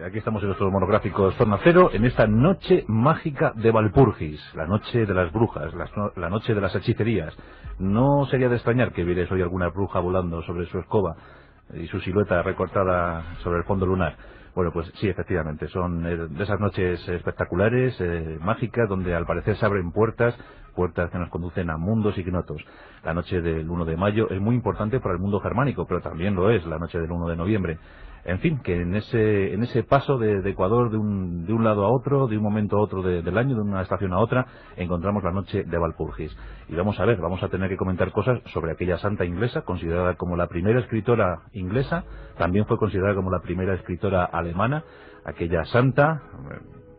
Aquí estamos en nuestro monográfico Zona Cero, en esta noche mágica de Walpurgis, la noche de las brujas, la noche de las hechicerías. No sería de extrañar que vierais hoy alguna bruja volando sobre su escoba y su silueta recortada sobre el fondo lunar. Bueno, pues sí, efectivamente, son de esas noches espectaculares, mágicas, donde al parecer se abren puertas que nos conducen a mundos ignotos. La noche del 1 de mayo es muy importante para el mundo germánico, pero también lo es la noche del 1 de noviembre. En fin, que en ese paso de Ecuador de un lado a otro, de un momento a otro del año, de una estación a otra, encontramos la noche de Walpurgis. Y vamos a tener que comentar cosas sobre aquella santa inglesa, considerada como la primera escritora inglesa, también fue considerada como la primera escritora alemana, aquella santa,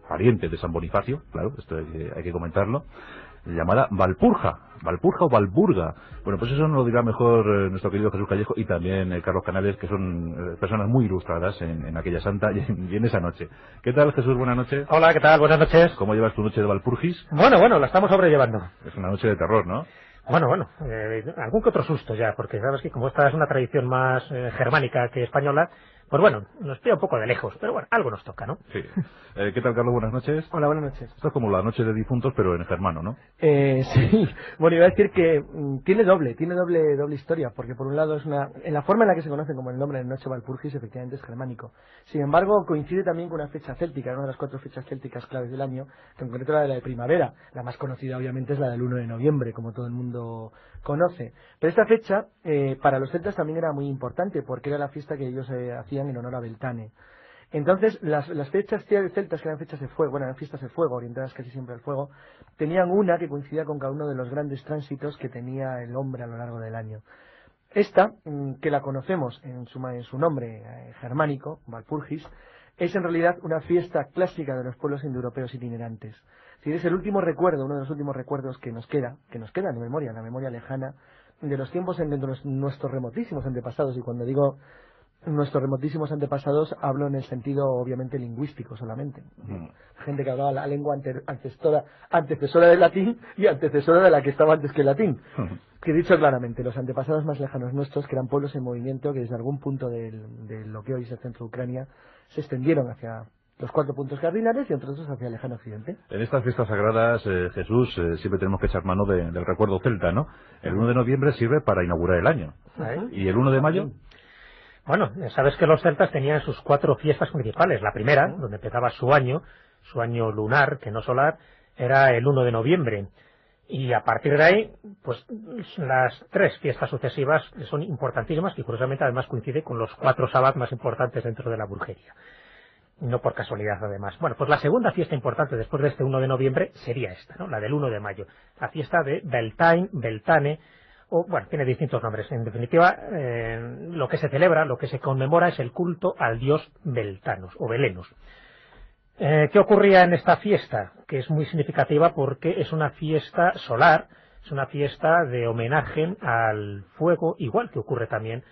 pariente de San Bonifacio, claro, esto hay que comentarlo, llamada Walpurga o Walburga. Bueno, pues eso nos lo dirá mejor nuestro querido Jesús Callejo y también Carlos Canales, que son personas muy ilustradas en aquella santa y en esa noche. ¿Qué tal, Jesús? Buenas noches. Hola, ¿qué tal? Buenas noches. ¿Cómo llevas tu noche de Walpurgis? Bueno, la estamos sobrellevando. Es una noche de terror, ¿no? Bueno, algún que otro susto ya, porque sabes que como esta es una tradición más germánica que española, pues bueno, nos pilla un poco de lejos, pero bueno, algo nos toca, ¿no? Sí. ¿Qué tal, Carlos? Buenas noches. Hola, buenas noches. Esto es como la noche de difuntos, pero en germano, ¿no? Sí. Bueno, iba a decir que tiene doble historia, porque por un lado es en la forma en la que se conoce como el nombre de Noche Walpurgis, efectivamente es germánico. Sin embargo, coincide también con una fecha céltica, una de las 4 fechas célticas claves del año, que en concreto la de primavera. La más conocida, obviamente, es la del 1 de noviembre, como todo el mundo conoce. Pero esta fecha, para los celtas también era muy importante, porque era la fiesta que ellos hacían en honor a Beltane. Entonces, las fechas celtas, que eran fechas de fuego, eran fiestas de fuego, orientadas casi siempre al fuego, tenían una que coincidía con cada uno de los grandes tránsitos que tenía el hombre a lo largo del año. Esta, que la conocemos en su nombre germánico, Walpurgis, es en realidad una fiesta clásica de los pueblos indoeuropeos itinerantes. Es decir, es el último recuerdo, uno de los últimos recuerdos que nos queda en la memoria lejana, de los tiempos en que nuestros remotísimos antepasados, y cuando digo nuestros remotísimos antepasados hablo en el sentido obviamente lingüístico solamente. Gente que hablaba la lengua antecesora del latín y antecesora de la que estaba antes que el latín. Que dicho claramente, los antepasados más lejanos nuestros, que eran pueblos en movimiento, que desde algún punto de lo que hoy es el centro de Ucrania, se extendieron hacia los 4 puntos cardinales y entre otros hacia el lejano occidente. En estas fiestas sagradas, Jesús, siempre tenemos que echar mano del recuerdo celta, ¿no? El 1 de noviembre sirve para inaugurar el año. ¿Y el 1 de mayo? Bueno, sabes que los celtas tenían sus 4 fiestas principales. La primera, donde empezaba su año lunar, que no solar, era el 1 de noviembre. Y a partir de ahí, pues las 3 fiestas sucesivas son importantísimas y curiosamente además coincide con los 4 sábados más importantes dentro de la brujería. No por casualidad, además. Bueno, pues la segunda fiesta importante después de este 1 de noviembre sería esta, ¿no? La del 1 de mayo. La fiesta de Beltane, o bueno, tiene distintos nombres. En definitiva, lo que se celebra, lo que se conmemora es el culto al dios Beltanos o Belenos. ¿Qué ocurría en esta fiesta? Que es muy significativa porque es una fiesta solar, es una fiesta de homenaje al fuego, igual que ocurre también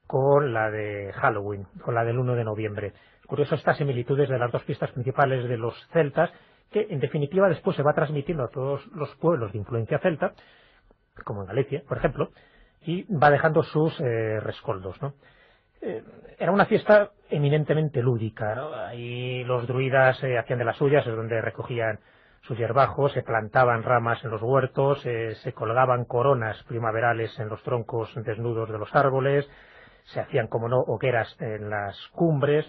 con la de Halloween, con la del 1 de noviembre. Es curioso estas similitudes de las 2 fiestas principales de los celtas, que en definitiva después se va transmitiendo a todos los pueblos de influencia celta, como en Galicia, por ejemplo, y va dejando sus rescoldos, ¿no? Era una fiesta eminentemente lúdica, ¿no? Ahí los druidas hacían de las suyas, es donde recogían sus hierbajos, se plantaban ramas en los huertos, se colgaban coronas primaverales en los troncos desnudos de los árboles, se hacían, como no, hogueras en las cumbres.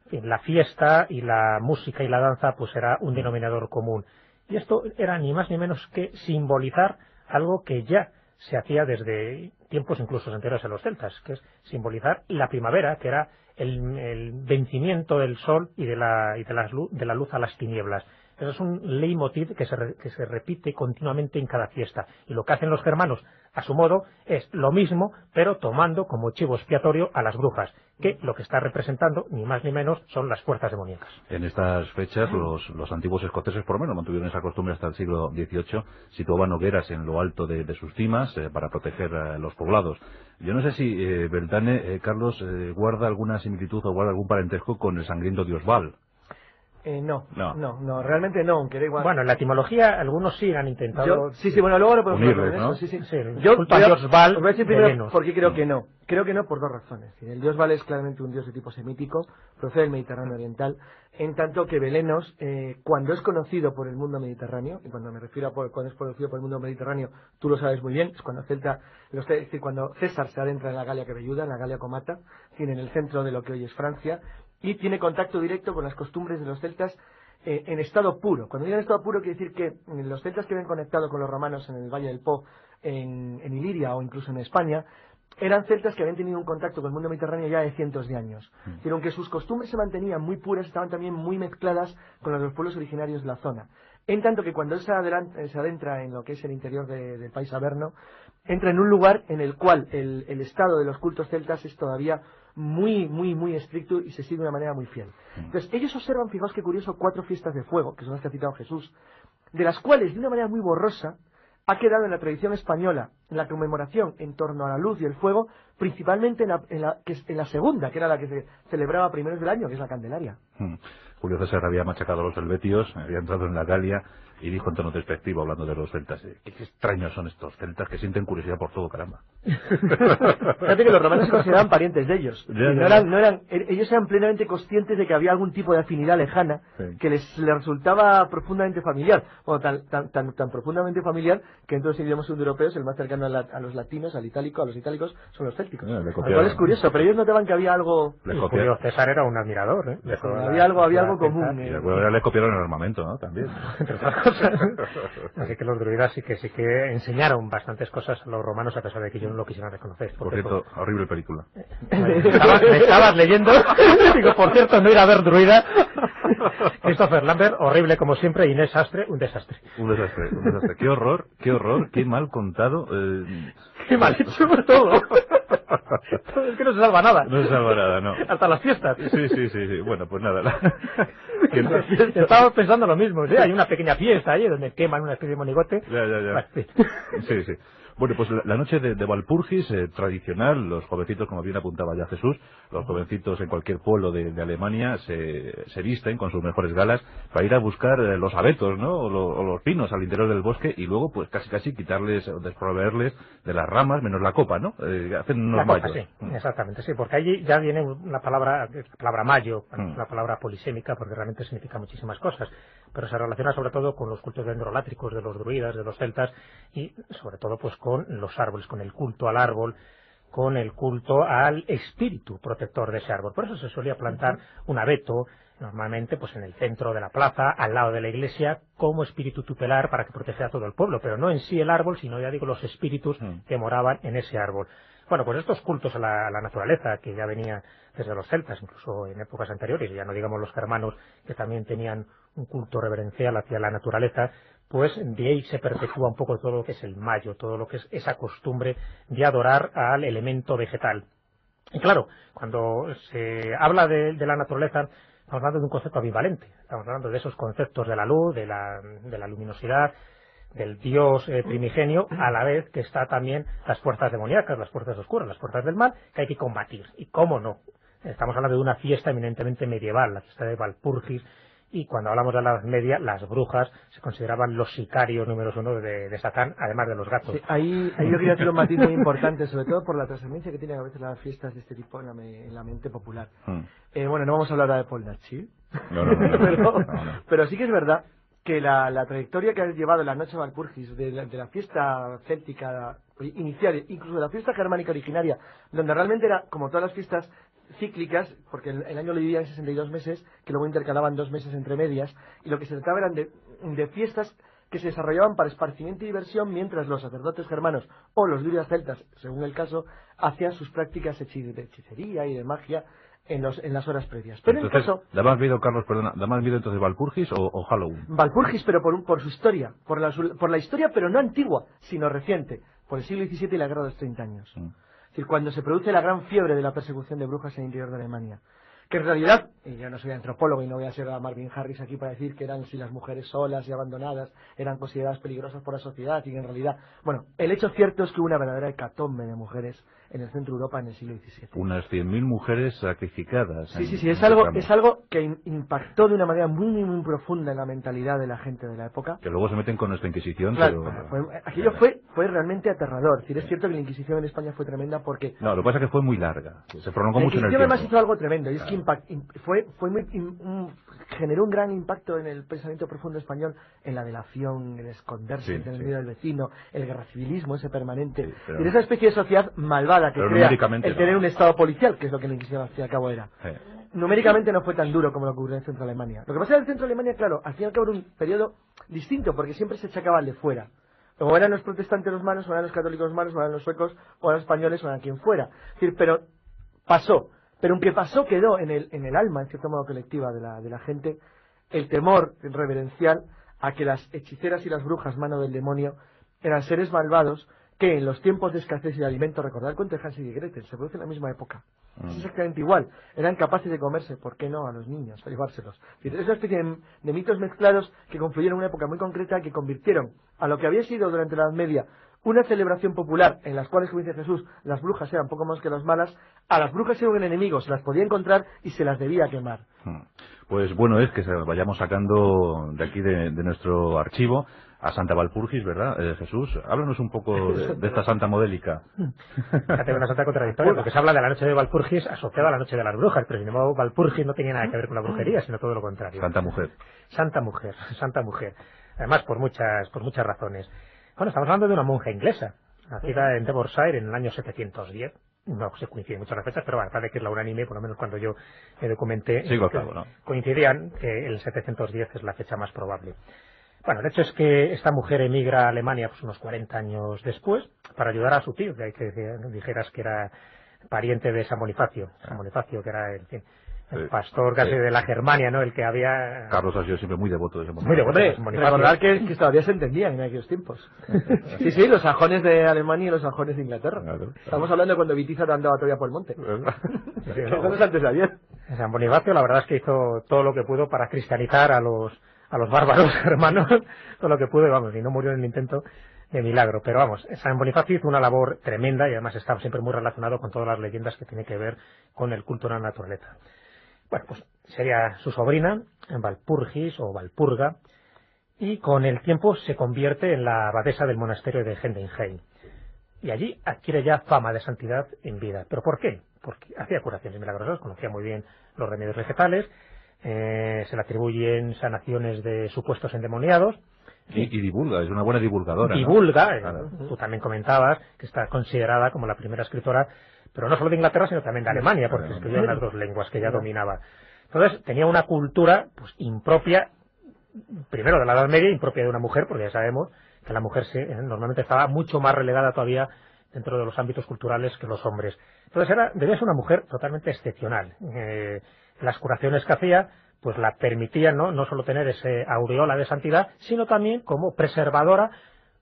En fin, la fiesta y la música y la danza pues era un denominador común. Y esto era ni más ni menos que simbolizar algo que ya se hacía desde tiempos incluso anteriores a los celtas, que es simbolizar la primavera, que era el vencimiento del sol y de la luz a las tinieblas. Eso es un leitmotiv que se repite continuamente en cada fiesta. Y lo que hacen los germanos, a su modo, es lo mismo, pero tomando como chivo expiatorio a las brujas, que lo que está representando, ni más ni menos, son las fuerzas demoníacas. En estas fechas, los antiguos escoceses, por lo menos, mantuvieron esa costumbre hasta el siglo XVIII, situaban hogueras en lo alto de sus cimas para proteger los poblados. Yo no sé si Beltane, Carlos, guarda alguna similitud o guarda algún parentesco con el sangriento dios Baal. No, realmente no, aunque da igual. Bueno, en la etimología algunos sí han intentado... Bueno, luego lo podemos unirles, hablar ¿no? eso, sí. Yo voy a decir primero por qué creo que no. Creo que no por dos razones. El dios Val es claramente un dios de tipo semítico, procede del Mediterráneo oriental, en tanto que Belenos, cuando es conocido por el mundo mediterráneo, y cuando me refiero a cuando es conocido por el mundo mediterráneo, tú lo sabes muy bien, es cuando cuando César se adentra en la Galia Querelluda, en la Galia Comata, tiene en el centro de lo que hoy es Francia, y tiene contacto directo con las costumbres de los celtas en estado puro. Cuando digo en estado puro quiere decir que los celtas que habían conectado con los romanos en el Valle del Po, en Iliria o incluso en España, eran celtas que habían tenido un contacto con el mundo mediterráneo ya de cientos de años. Pero aunque sus costumbres se mantenían muy puras, estaban también muy mezcladas con las de los pueblos originarios de la zona. En tanto que cuando él se adentra en lo que es el interior del país averno, entra en un lugar en el cual el estado de los cultos celtas es todavía muy estricto y se sigue de una manera muy fiel. Entonces, ellos observan, fijaos qué curioso, 4 fiestas de fuego, que son las que ha citado Jesús, de las cuales, de una manera muy borrosa, ha quedado en la tradición española la conmemoración en torno a la luz y el fuego, principalmente en la segunda, que era la que se celebraba a primeros del año, que es la Candelaria. Julio César había machacado a los helvetios, había entrado en la Galia y dijo en tono despectivo, hablando de los celtas, qué extraños son estos celtas que sienten curiosidad por todo, caramba. Fíjate que los romanos se consideraban parientes de ellos. Ellos eran plenamente conscientes de que había algún tipo de afinidad lejana que les resultaba profundamente familiar. Bueno, tan profundamente familiar que en todos los idiomas europeos el más cercano a los latinos, a los itálicos, son los célticos. Lo cual es curioso, pero ellos notaban que había algo... Julio César era un admirador, ¿eh? Había algo común. Y después le copiaron el armamento, ¿no? También. Así que los druidas sí que enseñaron bastantes cosas a los romanos a pesar de que ellos no lo quisieran reconocer. Por cierto, horrible película. Me estabas leyendo. Digo, por cierto, no ir a ver druida. Christopher Lambert, horrible como siempre. Inés Astre, un desastre. Un desastre. Qué horror, qué mal contado. Qué mal hecho todo. Es que no se salva nada. No se salva nada, no. Hasta las fiestas. Sí. Bueno, pues nada. Estaba pensando lo mismo. ¿Sí? Hay una pequeña fiesta ahí donde queman una especie de monigote. Ya. Sí. Bueno, pues la noche de Walpurgis, tradicional, los jovencitos, como bien apuntaba ya Jesús, los jovencitos en cualquier pueblo de Alemania se visten con sus mejores galas para ir a buscar los abetos, ¿no? O los pinos al interior del bosque y luego, pues casi quitarles o desproveerles de las ramas, menos la copa, ¿no? Hacen unos mayos. Sí, exactamente, sí, porque allí ya viene la palabra mayo, una palabra polisémica, porque realmente significa muchísimas cosas, pero se relaciona sobre todo con los cultos dendrolátricos de los druidas, de los celtas, y sobre todo pues con los árboles, con el culto al árbol, con el culto al espíritu protector de ese árbol. Por eso se solía plantar un abeto, normalmente pues en el centro de la plaza, al lado de la iglesia, como espíritu tutelar para que protegiera a todo el pueblo, pero no en sí el árbol, sino ya digo los espíritus que moraban en ese árbol. Bueno, pues estos cultos a la naturaleza, que ya venían desde los celtas, incluso en épocas anteriores, ya no digamos los germanos, que también tenían un culto reverencial hacia la naturaleza, pues de ahí se perpetúa un poco todo lo que es el mayo, todo lo que es esa costumbre de adorar al elemento vegetal. Y claro, cuando se habla de la naturaleza, estamos hablando de un concepto ambivalente, estamos hablando de esos conceptos de la luz, de la luminosidad, del dios primigenio, a la vez que está también las fuerzas demoníacas, las fuerzas oscuras, las fuerzas del mal, que hay que combatir. ¿Y cómo no? Estamos hablando de una fiesta eminentemente medieval, la fiesta de Walpurgis, y cuando hablamos de la Edad Media, las brujas se consideraban los sicarios números 1 de Satán, además de los gatos. Sí, ahí yo quería hacer un matiz muy importante, sobre todo por la trascendencia que tienen a veces las fiestas de este tipo en la mente popular. Bueno, no vamos a hablar ahora de Polnachi, pero sí que es verdad que la trayectoria que ha llevado la noche de Walpurgis, de la fiesta céltica inicial, incluso de la fiesta germánica originaria, donde realmente era, como todas las fiestas cíclicas, porque el año lo dividían en 62 meses, que luego intercalaban 2 meses entre medias, y lo que se trataba eran de fiestas que se desarrollaban para esparcimiento y diversión, mientras los sacerdotes germanos o los druidas celtas, según el caso, hacían sus prácticas de hechicería y de magia en las horas previas. Pero entonces, en el caso, ¿da más miedo, Carlos, da más miedo entonces Walpurgis o Halloween? Walpurgis, pero por su historia, por la historia, pero no antigua, sino reciente, por el siglo XVII y la Guerra de los 30 años. Es decir, cuando se produce la gran fiebre de la persecución de brujas en el interior de Alemania, que en realidad, y yo no soy antropólogo y no voy a ser a Marvin Harris aquí para decir que eran, si las mujeres solas y abandonadas eran consideradas peligrosas por la sociedad, y que en realidad, bueno, el hecho cierto es que hubo una verdadera hecatombe de mujeres en el centro de Europa en el siglo XVII. Unas 100.000 mujeres sacrificadas. Sí, es algo que impactó de una manera muy profunda en la mentalidad de la gente de la época. Que luego se meten con nuestra Inquisición, claro, pero... aquello fue realmente aterrador. Es decir, es cierto que la Inquisición en España fue tremenda porque... No, lo que pasa es que fue muy larga, se prolongó mucho en el tiempo. La Inquisición además hizo algo tremendo, y es que generó un gran impacto en el pensamiento profundo español, en la delación, el esconderse, el tener miedo del vecino, el guerra civilismo ese permanente, y de esa especie de sociedad malvada que crea el tener un estado policial, que es lo que la Inquisición al fin y al cabo era. Numéricamente no fue tan duro como lo que ocurrió en el centro de Alemania. Lo que pasa en el centro de Alemania, claro, al fin y al cabo era un periodo distinto, porque siempre se achacaba al de fuera. O eran los protestantes los malos, o eran los católicos los malos, o eran los suecos, o eran los españoles, o eran quien fuera. Es decir, pero pasó. Pero aunque pasó, quedó en el alma, en cierto modo colectiva de la gente, el temor reverencial a que las hechiceras y las brujas, mano del demonio, eran seres malvados que en los tiempos de escasez y de alimento, recordad el cuento de Hansel y Gretel, se produce en la misma época. Es exactamente igual. Eran capaces de comerse, ¿por qué no?, a los niños, a llevárselos. Es una especie de mitos mezclados que confluyeron en una época muy concreta, que convirtieron a lo que había sido durante la Edad Media una celebración popular en las cuales, como dice Jesús, las brujas eran poco más que las malas, a las brujas eran un enemigo, se las podía encontrar y se las debía quemar. Pues bueno es que se vayamos sacando de aquí de nuestro archivo a Santa Walpurgis, ¿verdad, Jesús? Háblanos un poco de esta santa modélica. Fíjate, una santa contradictoria, porque se habla de la noche de Walpurgis asociada a la noche de las brujas, pero sin embargo Walpurgis no tenía nada que ver con la brujería, sino todo lo contrario. Santa mujer. Santa mujer, santa mujer. Además, por muchas razones. Bueno, estamos hablando de una monja inglesa, nacida en Devonshire en el año 710. No se coinciden muchas las fechas, pero bueno, parece que es la unánime, por lo menos cuando yo me documenté, coincidían que el 710 es la fecha más probable. Bueno, el hecho es que esta mujer emigra a Alemania pues unos 40 años después para ayudar a su tío, que hay que dijeras que era pariente de San Bonifacio, que era el pastor casi de la Germania, ¿no? El que había... Carlos ha sido siempre muy devoto de San Bonifacio. Muy devoto de San Bonifacio. Recordar que todavía se entendían en aquellos tiempos. Sí, los sajones de Alemania y los sajones de Inglaterra. Claro. Estamos hablando de cuando Vitiza andaba todavía por el monte. Eso antes de ayer. San Bonifacio la verdad es que hizo todo lo que pudo para cristianizar a los bárbaros hermanos, todo lo que pudo, vamos, y no murió en el intento de milagro. Pero vamos, San Bonifacio hizo una labor tremenda y además está siempre muy relacionado con todas las leyendas que tienen que ver con el culto a la naturaleza. Bueno, pues sería su sobrina, Walpurgis o Walpurga, y con el tiempo se convierte en la abadesa del monasterio de Heidenheim. Y allí adquiere ya fama de santidad en vida. ¿Pero por qué? Porque hacía curaciones milagrosas, conocía muy bien los remedios vegetales, se le atribuyen sanaciones de supuestos endemoniados. Y divulga, es una buena divulgadora. Divulga, ¿no? Tú también comentabas que está considerada como la primera escritora, pero no solo de Inglaterra, sino también de Alemania, porque escribía en las dos lenguas que ella dominaba. Entonces tenía una cultura pues impropia, primero de la Edad Media, impropia de una mujer, porque ya sabemos que la mujer normalmente estaba mucho más relegada todavía dentro de los ámbitos culturales que los hombres. Entonces debía ser una mujer totalmente excepcional. Las curaciones que hacía pues la permitían no solo tener ese aureola de santidad, sino también como preservadora,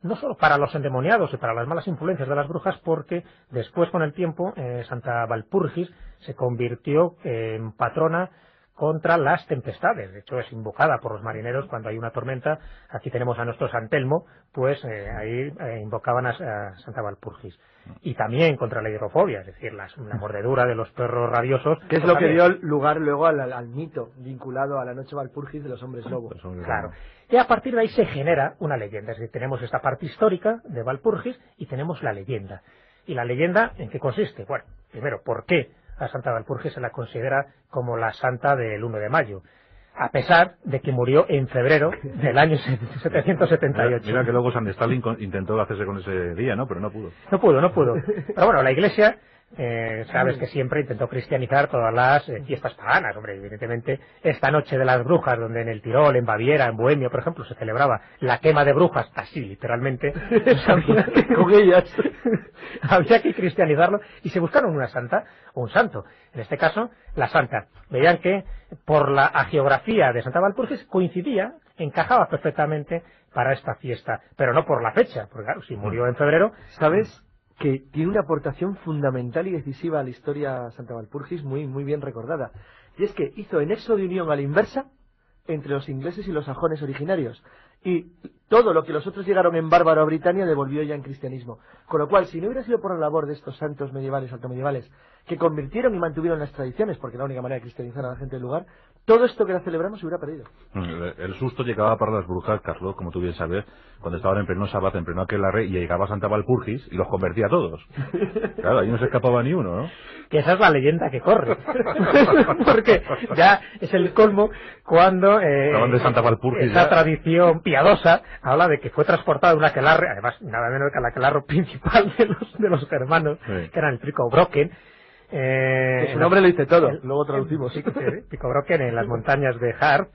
no solo para los endemoniados y para las malas influencias de las brujas, porque después con el tiempo Santa Walpurgis se convirtió en patrona contra las tempestades. De hecho es invocada por los marineros cuando hay una tormenta. Aquí tenemos a nuestro San Telmo, pues ahí invocaban a Santa Walpurgis. Y también contra la hidrofobia, es decir, la mordedura de los perros rabiosos. Que es lo que dio lugar luego al mito vinculado a la noche Walpurgis de los hombres lobos. Claro. Y a partir de ahí se genera una leyenda. Es decir, tenemos esta parte histórica de Walpurgis y tenemos la leyenda. ¿Y la leyenda en qué consiste? Bueno, primero, ¿por qué a Santa Walpurgis se la considera como la santa del 1 de mayo? A pesar de que murió en febrero del año 778. Mira que luego San Stalin intentó hacerse con ese día, ¿no? Pero no pudo. No pudo. Pero bueno, la Iglesia, sabes que siempre intentó cristianizar todas las fiestas paganas. Hombre, evidentemente, esta noche de las brujas, donde en el Tirol, en Baviera, en Bohemia, por ejemplo, se celebraba la quema de brujas, así, literalmente, con ellas. Había que cristianizarlo y se buscaron una santa o un santo. En este caso, la santa. Veían que por la hagiografía de Santa Walpurgis coincidía, encajaba perfectamente para esta fiesta, pero no por la fecha, porque claro, si murió en febrero... ¿Sabes que tiene una aportación fundamental y decisiva a la historia Santa Walpurgis muy bien recordada? Y es que hizo el nexo de unión a la inversa entre los ingleses y los sajones originarios. Y todo lo que los otros llegaron en bárbaro a Britania devolvió ya en cristianismo. Con lo cual, si no hubiera sido por la labor de estos santos medievales, altomedievales, que convirtieron y mantuvieron las tradiciones, porque era la única manera de cristianizar a la gente del lugar, todo esto que ahora celebramos se hubiera perdido. El susto llegaba para las brujas, Carlos, como tú bien sabes, cuando estaban en pleno sábado, en pleno aquelarre, y llegaba Santa Walpurgis y los convertía a todos. Claro, ahí no se escapaba ni uno, ¿no? Que esa es la leyenda que corre. Porque ya es el colmo cuando de Santa Walpurgis, esa ya. Tradición piadosa habla de que fue transportado de un aquelarre, además nada menos que el aquelarre principal de los germanos, sí, que era el Pico Brocken. Que su nombre lo dice todo, luego traducimos. Pico Brocken en las montañas de Harz,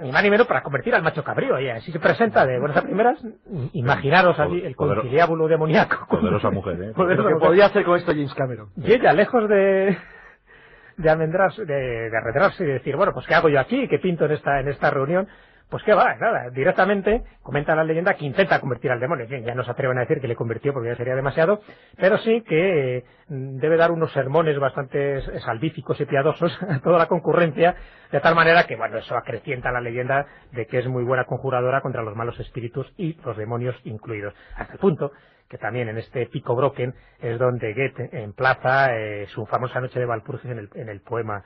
ni más ni menos para convertir al macho cabrío, y así se presenta de buenas a primeras. Imaginaros allí el conciliábulo demoníaco. Poderosa mujer, ¿eh? Lo que podía hacer con esto James Cameron. Y ella, lejos de arredrarse y decir, bueno, pues ¿qué hago yo aquí? ¿Qué pinto en esta reunión? Pues qué va, nada, directamente comenta la leyenda que intenta convertir al demonio. Ya no se atreven a decir que le convirtió porque ya sería demasiado, pero sí que debe dar unos sermones bastante salvíficos y piadosos a toda la concurrencia, de tal manera que, bueno, eso acrecienta la leyenda de que es muy buena conjuradora contra los malos espíritus y los demonios incluidos. Hasta el punto que también en este Pico Brocken es donde Goethe emplaza su famosa noche de Walpurgis en el poema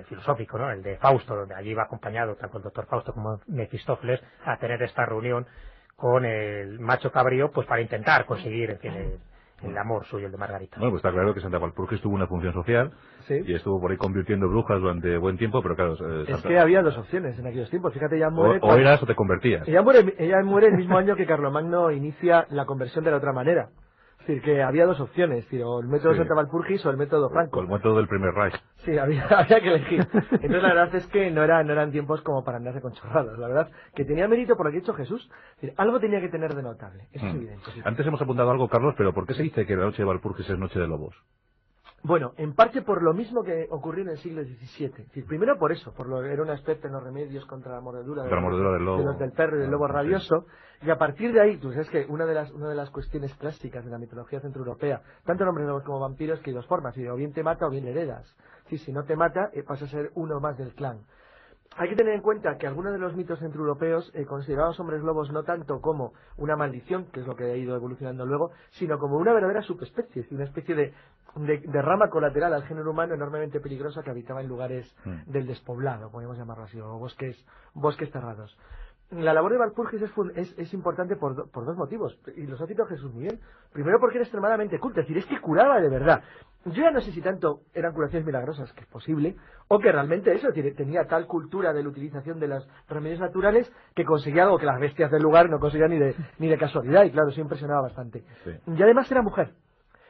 filosófico, ¿no? El de Fausto, donde allí va acompañado tanto el doctor Fausto como Mefistófeles a tener esta reunión con el macho cabrío, pues para intentar conseguir, en fin, el amor suyo, el de Margarita. Bueno, pues está claro que Santa Walpurgis tuvo una función social, sí, y estuvo por ahí convirtiendo brujas durante buen tiempo, pero claro... Es que había dos opciones en aquellos tiempos. Fíjate, ella muere... O eras o te convertías. Ella muere el mismo año que Carlomagno inicia la conversión de la otra manera. Es decir, que había dos opciones, es decir, o el método Santa Walpurgis o el método Franco. O el método del primer Reich. Sí, había que elegir. Entonces la verdad es que no eran tiempos como para andarse con chorradas. La verdad que tenía mérito por lo que ha hecho Jesús. Es decir, algo tenía que tener de notable, eso es evidente. Sí. Antes hemos apuntado algo, Carlos, pero ¿por qué se dice que la noche de Walpurgis es noche de lobos? Bueno, en parte por lo mismo que ocurrió en el siglo XVII. Es decir, primero por eso, era una especie en los remedios contra la mordedura del lobo, de los del perro y del lobo rabioso. Sí. Y a partir de ahí, tú sabes que una de las cuestiones clásicas de la mitología centroeuropea, tanto en hombres lobos como vampiros, que hay dos formas, o bien te mata o bien le heredas. Sí, si no te mata, pasa a ser uno más del clan. Hay que tener en cuenta que algunos de los mitos centroeuropeos consideraban a los hombres lobos no tanto como una maldición, que es lo que ha ido evolucionando luego, sino como una verdadera subespecie, una especie de rama colateral al género humano enormemente peligrosa que habitaba en lugares del despoblado, podemos llamarlo así, o bosques cerrados. La labor de Walpurgis es importante por dos motivos, y los ha citado Jesús muy bien. Primero porque era extremadamente culta, es decir, es que curaba de verdad. Yo ya no sé si tanto eran curaciones milagrosas, que es posible, o que realmente eso, es decir, tenía tal cultura de la utilización de los remedios naturales que conseguía algo que las bestias del lugar no conseguían ni de casualidad, y claro, eso impresionaba bastante. Sí. Y además era mujer.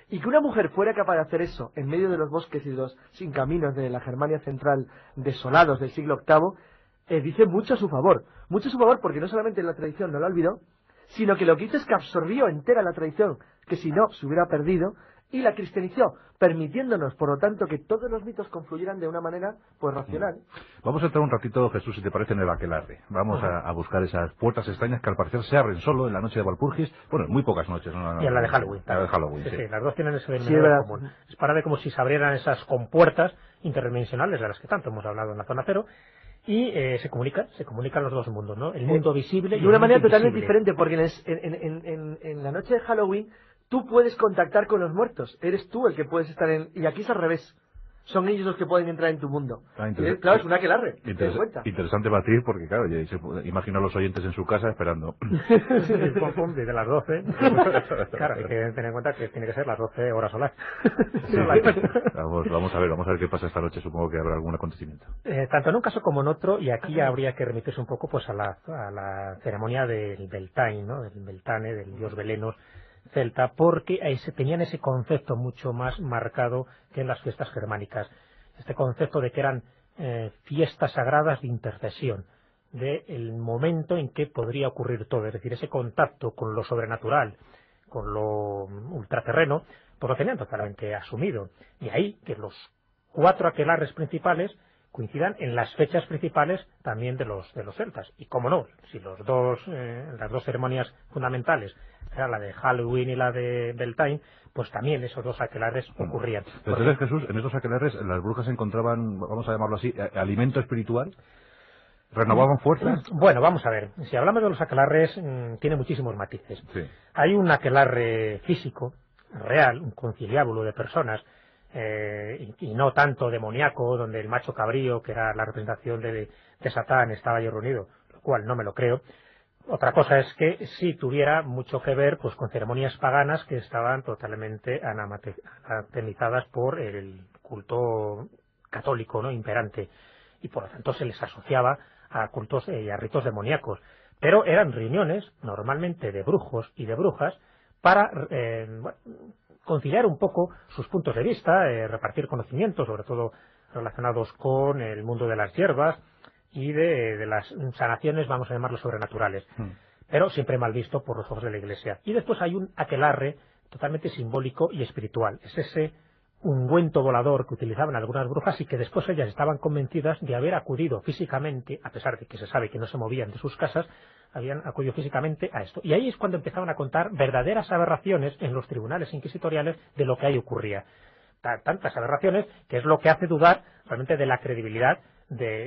Y que una mujer fuera capaz de hacer eso en medio de los bosques y de los sin caminos de la Germania central desolados del siglo VIII, dice mucho a su favor. Mucho a su favor porque no solamente la tradición no la olvidó, sino que lo que hizo es que absorbió entera la tradición, que si no se hubiera perdido, y la cristianizó, permitiéndonos, por lo tanto, que todos los mitos confluyeran de una manera pues racional. Vamos a entrar un ratito, Jesús, si te parece, en el aquelarre. Vamos a buscar esas puertas extrañas que al parecer se abren solo en la noche de Walpurgis, bueno, en muy pocas noches. ¿No? Y en la de Halloween. La de Halloween, sí. Las dos tienen ese denominador común. Es para ver como si se abrieran esas compuertas interdimensionales de las que tanto hemos hablado en la zona cero, y se comunican los dos mundos, ¿no? El mundo visible y de una manera totalmente diferente, porque en la noche de Halloween tú puedes contactar con los muertos, eres tú el que puedes estar y aquí es al revés. Son ellos los que pueden entrar en tu mundo. Claro, es un aquelarre. Interesante batir porque, claro, imagino a los oyentes en su casa esperando. Desde las 12. Claro, hay que tener en cuenta que tiene que ser las 12 horas solar. Sí. Vamos a ver qué pasa esta noche. Supongo que habrá algún acontecimiento. Tanto en un caso como en otro, y aquí habría que remitirse un poco pues a la ceremonia del Beltane, ¿no? Del Beltane, del dios Belenos celta, porque ahí tenían ese concepto mucho más marcado que en las fiestas germánicas. Este concepto de que eran fiestas sagradas de intercesión, del momento en que podría ocurrir todo, es decir, ese contacto con lo sobrenatural, con lo ultraterreno, pues lo tenían totalmente asumido. Y ahí que los 4 aquelarres principales coincidan en las fechas principales también de los celtas. Y cómo no, si las dos ceremonias fundamentales era la de Halloween y la de Beltane, pues también esos dos aquelarres ocurrían. Entonces, Jesús, en esos aquelarres las brujas encontraban, vamos a llamarlo así, alimento espiritual. ¿Renovaban fuerzas? Bueno, vamos a ver. Si hablamos de los aquelarres, tiene muchísimos matices. Sí. Hay un aquelarre físico, real, un conciliábulo de personas, y no tanto demoníaco, donde el macho cabrío, que era la representación de Satán, estaba allí reunido, lo cual no me lo creo. Otra cosa es que sí tuviera mucho que ver pues con ceremonias paganas que estaban totalmente anatemizadas por el culto católico, ¿no?, imperante, y por lo tanto se les asociaba a cultos y a ritos demoníacos. Pero eran reuniones normalmente de brujos y de brujas para conciliar un poco sus puntos de vista, repartir conocimientos, sobre todo relacionados con el mundo de las hierbas y de las sanaciones, vamos a llamarlo, sobrenaturales, pero siempre mal visto por los ojos de la Iglesia. Y después hay un aquelarre totalmente simbólico y espiritual. Es ese ungüento volador que utilizaban algunas brujas y que después ellas estaban convencidas de haber acudido físicamente, a pesar de que se sabe que no se movían de sus casas, habían acudido físicamente a esto. Y ahí es cuando empezaban a contar verdaderas aberraciones en los tribunales inquisitoriales de lo que ahí ocurría. Tantas aberraciones que es lo que hace dudar realmente de la credibilidad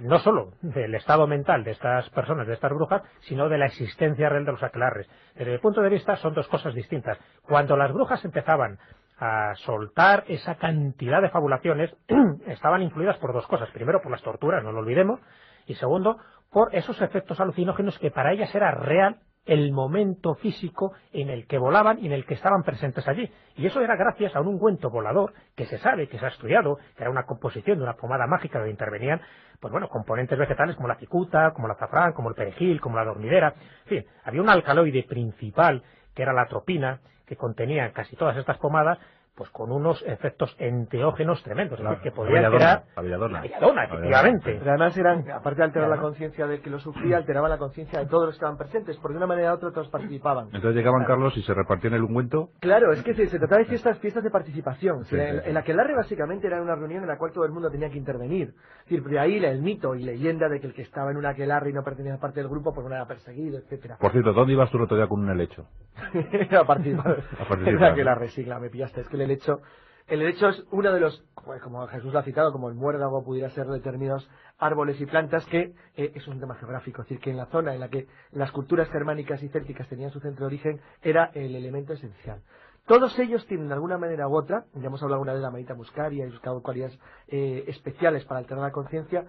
no solo del estado mental de estas personas, de estas brujas, sino de la existencia real de los aquelarres. Desde mi punto de vista son dos cosas distintas. Cuando las brujas empezaban a soltar esa cantidad de fabulaciones, estaban influidas por dos cosas. Primero, por las torturas, no lo olvidemos, y segundo, por esos efectos alucinógenos que para ellas era real el momento físico en el que volaban y en el que estaban presentes allí. Y eso era gracias a un ungüento volador que se sabe, que se ha estudiado, que era una composición de una pomada mágica donde intervenían, pues bueno, componentes vegetales como la cicuta, como el azafrán, como el perejil, como la dormidera. En fin, había un alcaloide principal que era la atropina, que contenía casi todas estas pomadas, pues con unos efectos enteógenos tremendos, claro, es decir, que podían crear la belladona, efectivamente. Pero además eran, aparte de alterar la conciencia del que lo sufría, alteraban la conciencia de todos los que estaban presentes, porque de una manera u otra todos participaban. Entonces llegaban, Carlos, y se repartían el ungüento. Claro, es que se trataba de fiestas de participación. Sí, el aquelarre básicamente era una reunión en la cual todo el mundo tenía que intervenir. Es decir, de ahí el mito y leyenda de que el que estaba en un aquelarre y no pertenecía a parte del grupo, pues no era perseguido, etcétera. Por cierto, ¿dónde ibas tú el otro día con un helecho? A participar. En el aquelarre, sí, claro, me pillaste. Es que el helecho es uno de los, pues, como Jesús lo ha citado, como el muérdago pudiera ser determinados árboles y plantas, que es un tema geográfico. Es decir, que en la zona en la que las culturas germánicas y célticas tenían su centro de origen, era el elemento esencial. Todos ellos tienen de alguna manera u otra, ya hemos hablado una vez de la manita muscaria y sus cualidades especiales para alterar la conciencia,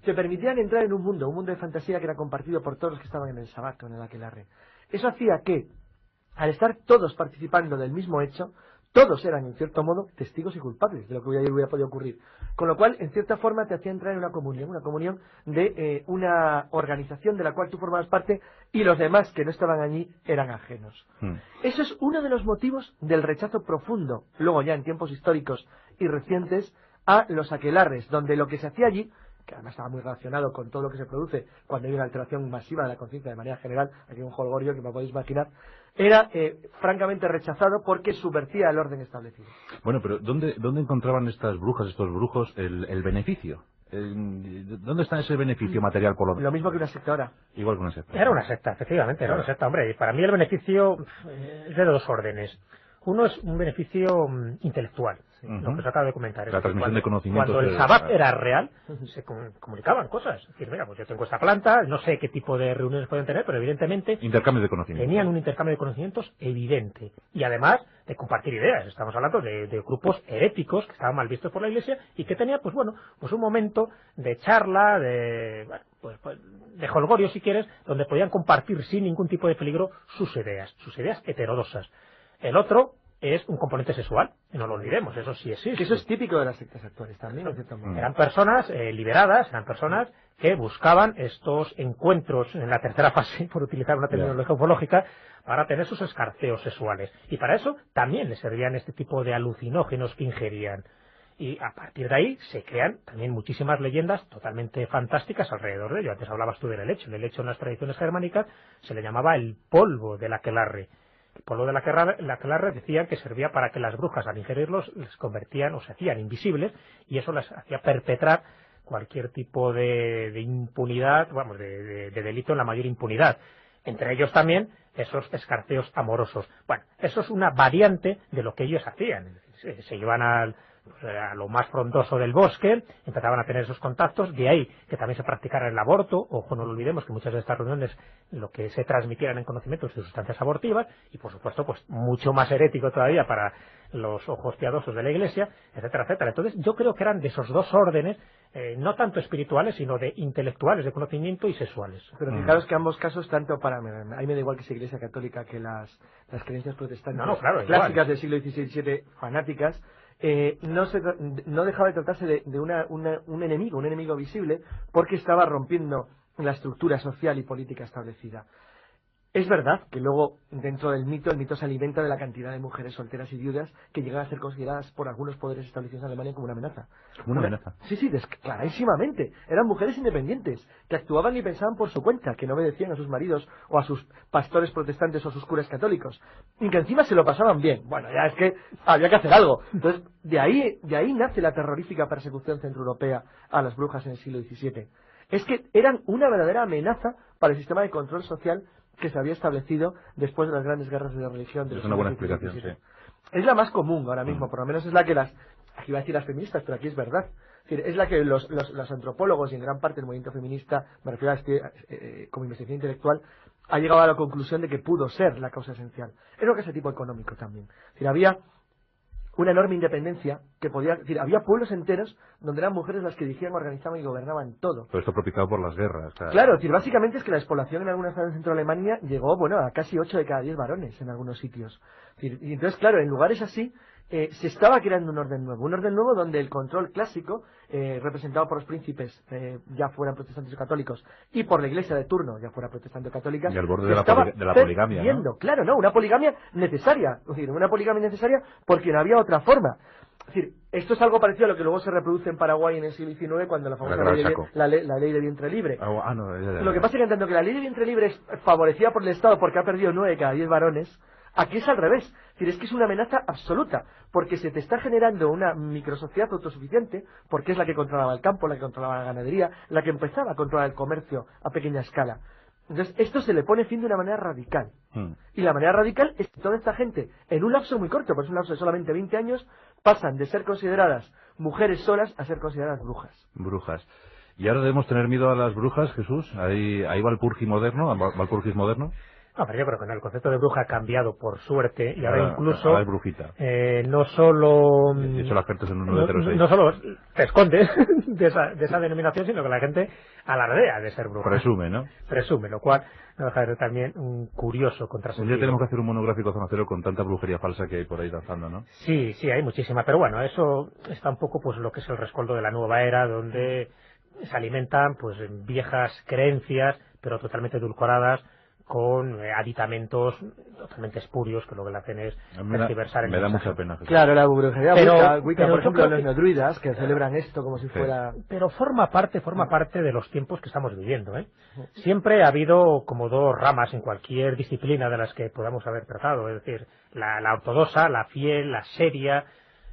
que permitían entrar en un mundo de fantasía que era compartido por todos los que estaban en el sabato, en el aquelarre. Eso hacía que, al estar todos participando del mismo hecho, todos eran, en cierto modo, testigos y culpables de lo que hubiera podido ocurrir. Con lo cual, en cierta forma, te hacía entrar en una comunión de una organización de la cual tú formabas parte y los demás que no estaban allí eran ajenos. Eso es uno de los motivos del rechazo profundo, luego ya en tiempos históricos y recientes, a los aquelarres, donde lo que se hacía allí, que además estaba muy relacionado con todo lo que se produce cuando hay una alteración masiva de la conciencia de manera general, aquí hay un jolgorio que me podéis imaginar, era francamente rechazado porque subvertía el orden establecido. Bueno, pero ¿dónde encontraban estas brujas, estos brujos, el beneficio? ¿Dónde está ese beneficio material, por lo menos? Lo mismo que una secta ahora. Igual que una secta. Era una secta, efectivamente, era una secta, hombre. Y para mí el beneficio es de dos órdenes. Uno es un beneficio intelectual, lo que os acabo de comentar. La transmisión de conocimientos. Cuando el sabbat era real, se comunicaban cosas. Es decir, mira, pues yo tengo esta planta, no sé qué tipo de reuniones pueden tener, pero evidentemente intercambios de conocimientos. Tenían un intercambio de conocimientos evidente. Y además de compartir ideas. Estamos hablando de grupos heréticos que estaban mal vistos por la Iglesia y que tenían, pues bueno, pues un momento de charla, de jolgorio, si quieres, donde podían compartir sin ningún tipo de peligro sus ideas heterodoxas. El otro es un componente sexual, y no lo olvidemos, eso sí existe. Que eso es típico de las sectas actuales también, en cierto modo. Eran personas liberadas, eran personas que buscaban estos encuentros en la tercera fase, por utilizar una terminología ufológica, para tener sus escarceos sexuales. Y para eso también les servían este tipo de alucinógenos que ingerían. Y a partir de ahí se crean también muchísimas leyendas totalmente fantásticas alrededor de ello. Antes hablabas tú del helecho. El helecho en las tradiciones germánicas se le llamaba el polvo del aquelarre. El polvo de la aquelarre decían que servía para que las brujas al ingerirlos les convertían o se hacían invisibles y eso les hacía perpetrar cualquier tipo de impunidad, vamos, de delito en la mayor impunidad. Entre ellos también esos escarceos amorosos. Bueno, eso es una variante de lo que ellos hacían. Se iban pues, a lo más frondoso del bosque, empezaban a tener esos contactos, de ahí que también se practicara el aborto. Ojo, no lo olvidemos que muchas de estas reuniones lo que se transmitieran en conocimientos de sustancias abortivas, y por supuesto pues mucho más herético todavía para los ojos piadosos de la Iglesia, etcétera, etcétera. Entonces yo creo que eran de esos dos órdenes, no tanto espirituales, sino de intelectuales, de conocimiento y sexuales. Pero fijaros que ambos casos, tanto para... A mí me da igual que sea Iglesia Católica que las creencias protestantes claro, clásicas del siglo XVI y XVII, fanáticas, no dejaba de tratarse de un enemigo visible, porque estaba rompiendo la estructura social y política establecida. Es verdad que luego, dentro del mito, el mito se alimenta de la cantidad de mujeres solteras y viudas que llegan a ser consideradas por algunos poderes establecidos en Alemania como una amenaza. ¿Una amenaza? Sí, clarísimamente. Eran mujeres independientes, que actuaban y pensaban por su cuenta, que no obedecían a sus maridos o a sus pastores protestantes o a sus curas católicos. Y que encima se lo pasaban bien. Bueno, ya es que había que hacer algo. Entonces, de ahí nace la terrorífica persecución centroeuropea a las brujas en el siglo XVII. Es que eran una verdadera amenaza para el sistema de control social que se había establecido después de las grandes guerras de la religión. Es una buena explicación, sí. Es la más común ahora mismo, por lo menos es la que aquí iba a decir las feministas, pero aquí es verdad. Es decir, es la que los antropólogos y en gran parte el movimiento feminista, me refiero a como investigación intelectual, ha llegado a la conclusión de que pudo ser la causa esencial. Es lo que es el tipo económico también. Es decir, había una enorme independencia que podía... Es decir, había pueblos enteros donde eran mujeres las que dirigían, organizaban y gobernaban todo. Todo esto propiciado por las guerras. Claro, es decir, básicamente es que la despoblación en algunas zonas de centro de Alemania llegó, a casi 8 de cada 10 varones en algunos sitios. Es decir, y entonces, claro, en lugares así se estaba creando un orden nuevo donde el control clásico, representado por los príncipes, ya fueran protestantes o católicos, y por la iglesia de turno, ya fuera protestante o católica, y al borde de la poligamia, ¿no? Claro, una poligamia necesaria, es decir, una poligamia necesaria porque no había otra forma. Es decir, esto es algo parecido a lo que luego se reproduce en Paraguay en el siglo XIX cuando la famosa la ley de vientre libre. Lo que pasa es que en tanto que la ley de vientre libre es favorecida por el Estado porque ha perdido 9 de cada 10 varones, aquí es al revés. Es decir, es que es una amenaza absoluta, porque se te está generando una microsociedad autosuficiente, porque es la que controlaba el campo, la que controlaba la ganadería, la que empezaba a controlar el comercio a pequeña escala. Entonces, esto se le pone fin de una manera radical. Y la manera radical es que toda esta gente, en un lapso muy corto, pues un lapso de solamente 20 años, pasan de ser consideradas mujeres solas a ser consideradas brujas. Brujas. ¿Y ahora debemos tener miedo a las brujas, Jesús? ¿Ahí va el purgis moderno? No, pero yo creo que no, el concepto de bruja ha cambiado por suerte y ahora incluso ahora es brujita. No solo de hecho la gente es en 106. No solo te escondes de esa denominación, sino que la gente alardea de ser bruja. Presume, ¿no? Presume, lo cual no deja de ser también un curioso contrasentido. Ya tenemos que hacer un monográfico Zona Cero con tanta brujería falsa que hay por ahí danzando, ¿no? Sí, hay muchísima, pero bueno, eso está un poco pues lo que es el rescoldo de la nueva era, donde se alimentan pues viejas creencias, pero totalmente edulcoradas, con aditamentos totalmente espurios que lo que le hacen es tergiversar el mensaje. Me da mucha pena. Claro, la brujería Wicca, por ejemplo, los druidas que celebran esto como si fuera... Pero forma parte de los tiempos que estamos viviendo, ¿eh? Siempre ha habido como dos ramas en cualquier disciplina de las que podamos haber tratado, es decir, la ortodoxa, la fiel, la seria,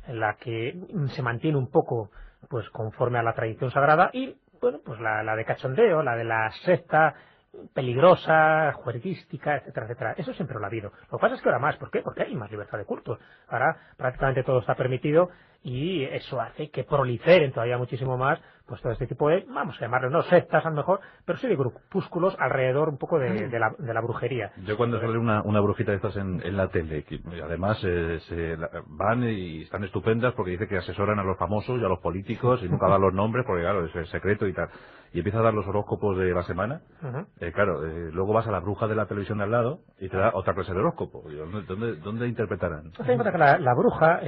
la que se mantiene un poco pues conforme a la tradición sagrada, y bueno, pues la de cachondeo, la de la secta peligrosa, juerguística, etcétera, etcétera. Eso siempre lo ha habido. Lo que pasa es que ahora más. ¿Por qué? Porque hay más libertad de cultos. Ahora prácticamente todo está permitido y eso hace que proliferen todavía muchísimo más pues todo este tipo de, vamos a llamarlo, no sectas a lo mejor, pero sí de grupúsculos alrededor un poco de la brujería. Yo cuando sale una brujita de estas en la tele, que además van y están estupendas porque dice que asesoran a los famosos y a los políticos y nunca dan los nombres porque claro, es secreto y tal. Y empieza a dar los horóscopos de la semana. Luego vas a la bruja de la televisión de al lado y te da otra clase de horóscopo. ¿Dónde interpretarán? Ten en cuenta que la bruja,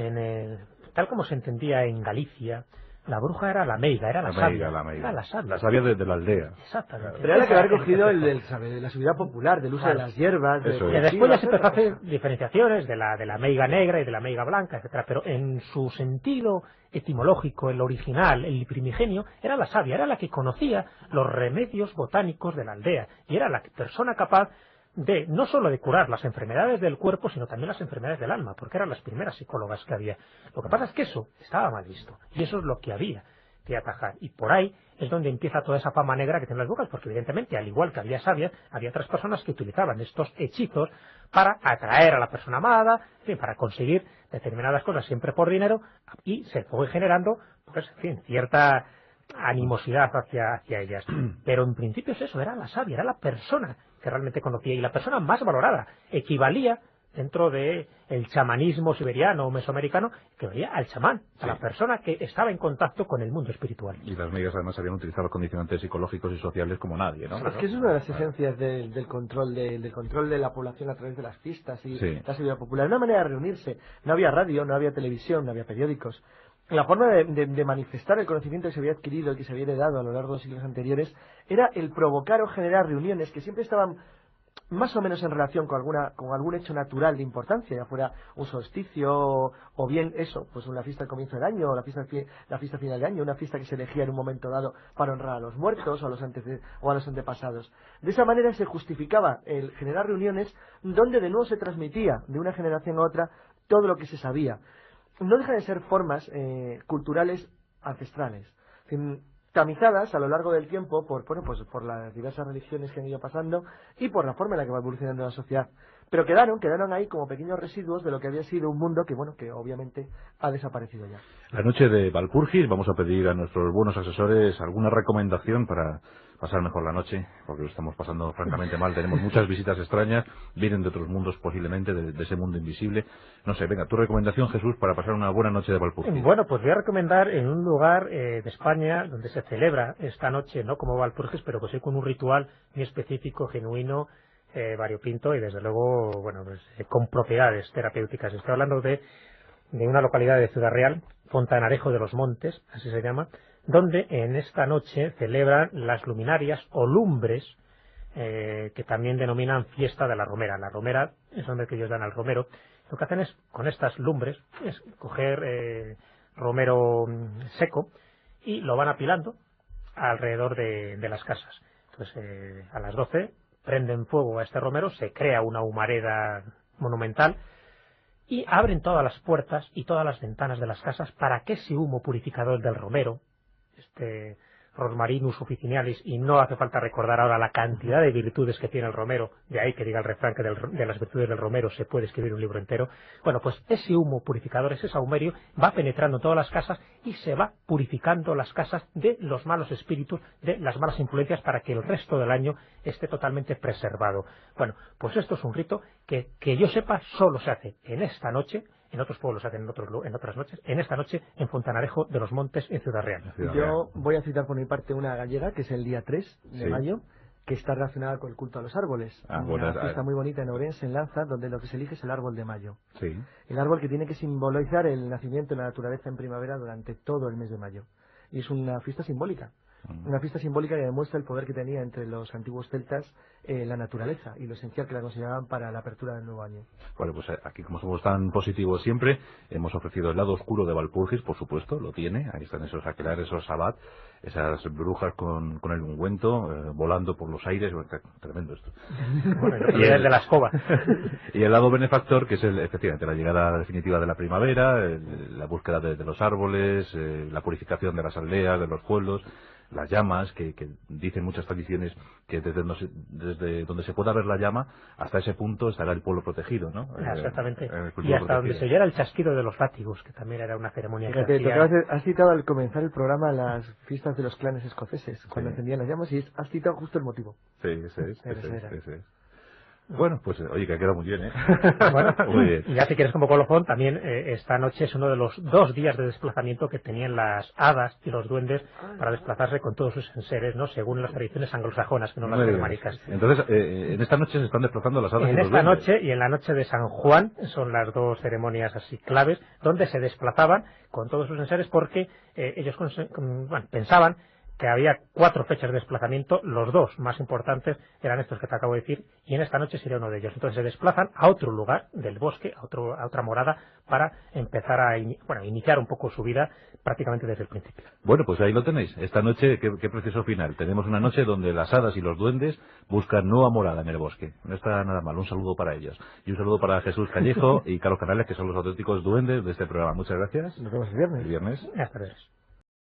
tal como se entendía en Galicia, la bruja era la meiga, era la sabia. Era la sabia. La sabia de la aldea. Exactamente. Pero era la que había recogido de la sabiduría popular, del uso de las hierbas. Y después ya se empezó a hacer diferenciaciones de la meiga negra y de la meiga blanca, etcétera. Pero en su sentido etimológico, el original, el primigenio, era la sabia, era la que conocía los remedios botánicos de la aldea. Y era la persona capaz de no solo de curar las enfermedades del cuerpo, sino también las enfermedades del alma, porque eran las primeras psicólogas que había. Lo que pasa es que eso estaba mal visto, y eso es lo que había. que atajar. Y por ahí es donde empieza toda esa fama negra que tienen las brujas, porque evidentemente, al igual que había sabias, había otras personas que utilizaban estos hechizos para atraer a la persona amada, en fin, para conseguir determinadas cosas siempre por dinero, y se fue generando, pues, en fin, cierta animosidad hacia ellas. Pero en principio es eso, era la sabia, era la persona que realmente conocía, y la persona más valorada, equivalía dentro de el chamanismo siberiano o mesoamericano, que veía al chamán, a la persona que estaba en contacto con el mundo espiritual. Y las medias además habían utilizado condicionantes psicológicos y sociales como nadie, ¿no? Es que es una de las esencias del control de la población a través de las fiestas y la sabiduría popular. Una manera de reunirse. No había radio, no había televisión, no había periódicos. La forma de manifestar el conocimiento que se había adquirido y que se había heredado a lo largo de los siglos anteriores era el provocar o generar reuniones que siempre estaban más o menos en relación con algún hecho natural de importancia, ya fuera un solsticio o bien eso, pues una fiesta al comienzo del año o la fiesta final de año, una fiesta que se elegía en un momento dado para honrar a los muertos o a los antepasados. De esa manera se justificaba el generar reuniones donde de nuevo se transmitía de una generación a otra todo lo que se sabía. No deja de ser formas culturales ancestrales, tamizadas a lo largo del tiempo por las diversas religiones que han ido pasando y por la forma en la que va evolucionando la sociedad. Pero quedaron ahí como pequeños residuos de lo que había sido un mundo que obviamente ha desaparecido ya. La noche de Walpurgis, vamos a pedir a nuestros buenos asesores alguna recomendación para pasar mejor la noche, porque lo estamos pasando francamente mal. Tenemos muchas visitas extrañas, vienen de otros mundos posiblemente, de ese mundo invisible. No sé, venga, tu recomendación, Jesús, para pasar una buena noche de Walpurgis. Bueno, pues voy a recomendar en un lugar de España donde se celebra esta noche, no como Walpurgis, pero pues con un ritual muy específico, genuino, variopinto y desde luego, bueno, pues, con propiedades terapéuticas. Estoy hablando de una localidad de Ciudad Real, Fontanarejo de los Montes, así se llama, donde en esta noche celebran las luminarias o lumbres, que también denominan fiesta de la romera. La romera es el nombre que ellos dan al romero. Lo que hacen es, con estas lumbres, es coger romero seco y lo van apilando alrededor de las casas. Entonces, a las 12 prenden fuego a este romero, se crea una humareda monumental y abren todas las puertas y todas las ventanas de las casas para que ese humo purificador del romero, este Rosmarinus officinalis, y no hace falta recordar ahora la cantidad de virtudes que tiene el romero, de ahí que diga el refrán que de las virtudes del romero se puede escribir un libro entero. Bueno, pues ese humo purificador, ese sahumerio, va penetrando todas las casas y se va purificando las casas de los malos espíritus, de las malas influencias, para que el resto del año esté totalmente preservado. Bueno, pues esto es un rito que yo sepa solo se hace en esta noche. En otros pueblos se hacen en otras noches. En esta noche, en Fontanarejo de los Montes, en Ciudad Real. Yo voy a citar por mi parte una gallega, que es el día 3 de mayo, que está relacionada con el culto a los árboles. Una fiesta muy bonita en Ourense, en Lanza, donde lo que se elige es el árbol de mayo. Sí. El árbol que tiene que simbolizar el nacimiento de la naturaleza en primavera durante todo el mes de mayo. Y es una fiesta simbólica. Una fiesta simbólica que demuestra el poder que tenía entre los antiguos celtas la naturaleza y lo esencial que la consideraban para la apertura del nuevo año. Bueno, pues aquí, como somos tan positivos siempre, hemos ofrecido el lado oscuro de Walpurgis, por supuesto, lo tiene. Ahí están esos aquelarres, esos sabbat, esas brujas con el ungüento, volando por los aires. Tremendo esto. Bueno, y el de la escoba. Y el lado benefactor, que es efectivamente la llegada definitiva de la primavera, la búsqueda de los árboles, la purificación de las aldeas, de los pueblos, las llamas, que dicen muchas tradiciones que desde donde se pueda ver la llama hasta ese punto estará el pueblo protegido, ¿no? Exactamente. Y hasta donde se oyera el chasquido de los látigos, que también era una ceremonia. Fíjate, has citado al comenzar el programa las fiestas de los clanes escoceses, cuando encendían las llamas, y has citado justo el motivo. Sí, ese es. Bueno, pues oye, que ha quedado muy bien, ¿eh? Bueno, muy bien. Y ya si quieres como colofón, también esta noche es uno de los 2 días de desplazamiento que tenían las hadas y los duendes para desplazarse con todos sus enseres, ¿no? Según las tradiciones anglosajonas, que no las germánicas. Entonces, en esta noche se están desplazando las hadas y los duendes. En esta noche y en la noche de San Juan son las 2 ceremonias así claves, donde se desplazaban con todos sus enseres, porque ellos pensaban que había 4 fechas de desplazamiento, los 2 más importantes eran estos que te acabo de decir, y en esta noche sería uno de ellos. Entonces se desplazan a otro lugar del bosque, a otra morada, para empezar a iniciar un poco su vida prácticamente desde el principio. Bueno, pues ahí lo tenéis. Esta noche, qué precioso final. Tenemos una noche donde las hadas y los duendes buscan nueva morada en el bosque. No está nada mal. Un saludo para ellos. Y un saludo para Jesús Callejo y Carlos Canales, que son los auténticos duendes de este programa. Muchas gracias. Nos vemos el viernes. El viernes. Hasta luego.